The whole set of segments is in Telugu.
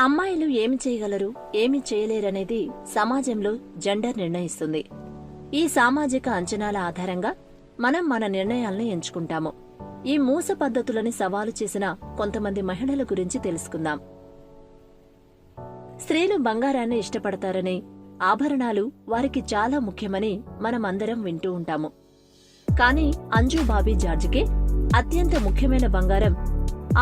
అమ్మాయిలు ఏమి చేయగలరు, ఏమి చేయలేరనేది సమాజంలో జెండర్ నిర్ణయిస్తుంది. ఈ సామాజిక అంచనాల ఆధారంగా మనం మన నిర్ణయాలను ఎంచుకుంటాము. ఈ మూస పద్ధతులని సవాలు చేసిన కొంతమంది మహిళల గురించి తెలుసుకుందాం. స్త్రీలు బంగారాన్ని ఇష్టపడతారని, ఆభరణాలు వారికి చాలా ముఖ్యమని మనమందరం వింటూ ఉంటాము. కానీ అంజు బాబీ జార్జికి అత్యంత ముఖ్యమైన బంగారం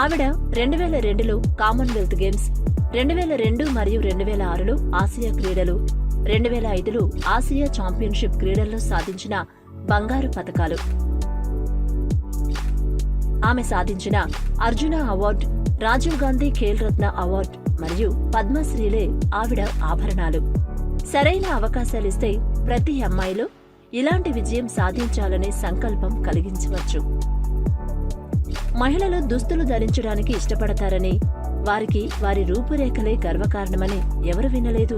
ఆవిడ 2002లో కామన్వెల్త్ గేమ్స్, 2002 మరియు 2006లో ఆసియా క్రీడలు, 2005లో ఆసియా ఛాంపియన్షిప్ క్రీడల్లో సాధించిన బంగారు పతకాలు. ఆమె సాధించిన అర్జున అవార్డు, రాజీవ్ గాంధీ ఖేల్ రత్న అవార్డు మరియు పద్మశ్రీలే ఆవిడ ఆభరణాలు. సరైన అవకాశాలిస్తే ప్రతి అమ్మాయిలో ఇలాంటి విజయం సాధించాలనే సంకల్పం కలిగించవచ్చు. మహిళలు దుస్తులు ధరించడానికి ఇష్టపడతారని, వారికి వారి రూపురేఖలే గర్వకారణమని ఎవరు వినలేదు.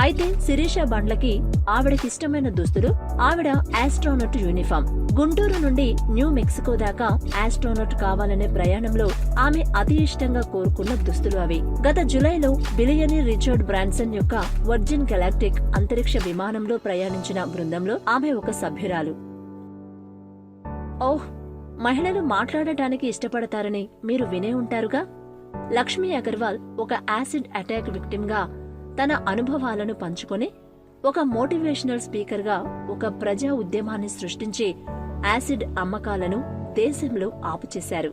అయితే శిరీష బండ్లకి ఆవిడకిష్టమైన దుస్తులు ఆవిడ ఆస్ట్రోనట్ యూనిఫామ్. గుంటూరు నుండి న్యూ మెక్సికో దాకా ఆస్ట్రోనట్ కావాలనే ప్రయాణంలో ఆమె అతి ఇష్టంగా కోరుకున్న దుస్తులు అవి. గత జులైలో బిలియనీర్ రిచర్డ్ బ్రాన్సన్ యొక్క వర్జిన్ గెలాక్టిక్ అంతరిక్ష విమానంలో ప్రయాణించిన బృందంలో ఆమె ఒక సభ్యురాలు. ఓహ్, మహిళలు మాట్లాడటానికి ఇష్టపడతారని మీరు వినే ఉంటారుగా. లక్ష్మీ అగర్వాల్ ఒక యాసిడ్ అటాక్ విక్టిమ్గా తన అనుభవాలను పంచుకొని ఒక మోటివేషనల్ స్పీకర్గా ఒక ప్రజా ఉద్యమాన్ని సృష్టించి యాసిడ్ అమ్మకాలను దేశంలో ఆపుచేశారు.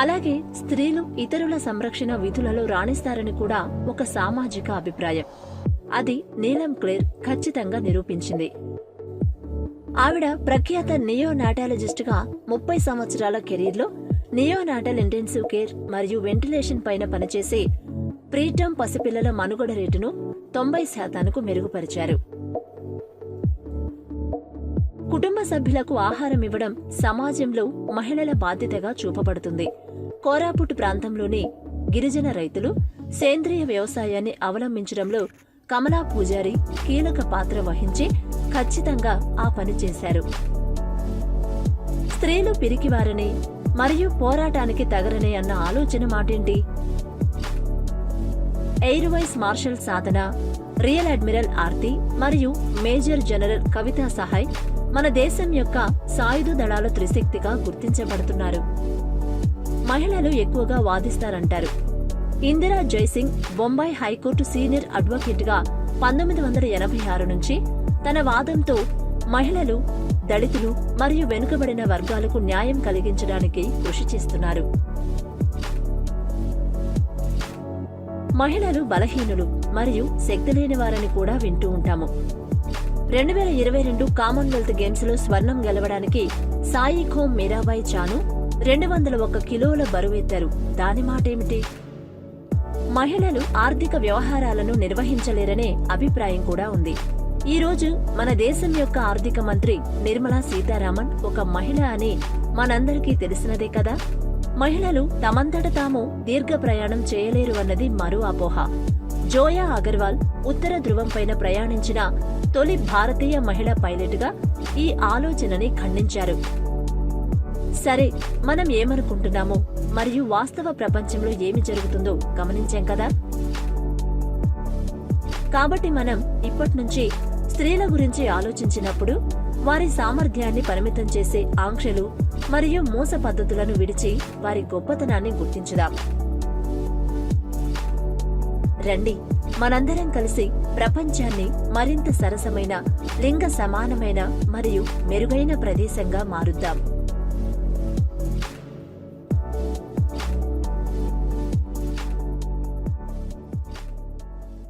అలాగే స్త్రీలు ఇతరుల సంరక్షణ విధులలో రాణిస్తారని కూడా ఒక సామాజిక అభిప్రాయం. అది నీలం క్లేర్ ఖచ్చితంగా నిరూపించింది. ఆవిడ ప్రఖ్యాత నియోనాటాలజిస్టుగా 30 సంవత్సరాల కెరీర్లో నియోనాటల్ ఇంటెన్సివ్ కేర్ మరియు వెంటిలేషన్ పైన పనిచేసి ప్రీటర్మ్ పసిపిల్లల మనుగడ రేటును 90% మెరుగుపరిచారు. కుటుంబ సభ్యులకు ఆహారం ఇవ్వడం సమాజంలో మహిళల బాధ్యతగా చూపబడుతుంది. కోరాపుట్ ప్రాంతంలోని గిరిజన రైతులు సేంద్రియ వ్యవసాయాన్ని అవలంబించడంలో కమలా పూజారి కీలక పాత్ర వహించి ఖచ్చితంగా ఆ పని చేశారు. స్త్రీలు పిరికివారని మరియు పోరాటానికి తగరనే అన్న ఆలోచన మాటేంటి? ఎయిర్ వైస్ మార్షల్ సాధన, రియల్ అడ్మిరల్ ఆర్తి మరియు మేజర్ జనరల్ కవితా సహాయ్ మన దేశం యొక్క సాయుధ దళాల త్రిశక్తిగా గుర్తించబడుతున్నారు. మహిళలు ఎక్కువగా వాదిస్తారంటారు. ఇందిరా జైసింగ్ బొంబాయి హైకోర్టు సీనియర్ అడ్వకేట్గా 1986 నుంచి తన వాదంతో మహిళలు, దళితులు మరియు వెనుకబడిన వర్గాలకు న్యాయం కలిగించడానికి కృషి చేస్తున్నారు. మహిళలు బలహీనులు మరియు శక్తిలేని వారని కూడా వింటూ ఉంటాము. 2022 కామన్వెల్త్ గేమ్స్ లో స్వర్ణం గెలవడానికి సాయి ఖోమ్ మీరాబాయి చాను 201 కిలోల బరువెత్తారు. దాని మాటేమిటి? మహిళలు ఆర్థిక వ్యవహారాలను నిర్వహించలేరనే అభిప్రాయం కూడా ఉంది. ఈ రోజు మన దేశం యొక్క ఆర్థిక మంత్రి నిర్మలా సీతారామన్ ఒక మహిళ అని మనందరికీ తెలిసినదే కదా. మహిళలు తమంతట తాము దీర్ఘ ప్రయాణం చేయలేరు అన్నది మరో అపోహ. జోయా అగర్వాల్ ఉత్తర ధ్రువం పైన ప్రయాణించిన తొలి భారతీయ మహిళా పైలట్గా ఈ ఆలోచనని ఖండించారు. సరే, మనం ఏమనుకుంటున్నామో మరియు వాస్తవ ప్రపంచంలో ఏమి జరుగుతుందో గమనించాం కదా. కాబట్టి మనం ఇప్పట్నుంచి స్త్రీల గురించి ఆలోచించినప్పుడు వారి సామర్థ్యాన్ని పరిమితం చేసే ఆంక్షలు మరియు మోస పద్ధతులను విడిచి వారి గొప్పతనాన్ని గుర్తించుదాం. రండి, మనందరం కలిసి ప్రపంచాన్ని మరింత సరసమైన, లింగ సమానమైన మరియు మెరుగైన ప్రదేశంగా మారుద్దాం.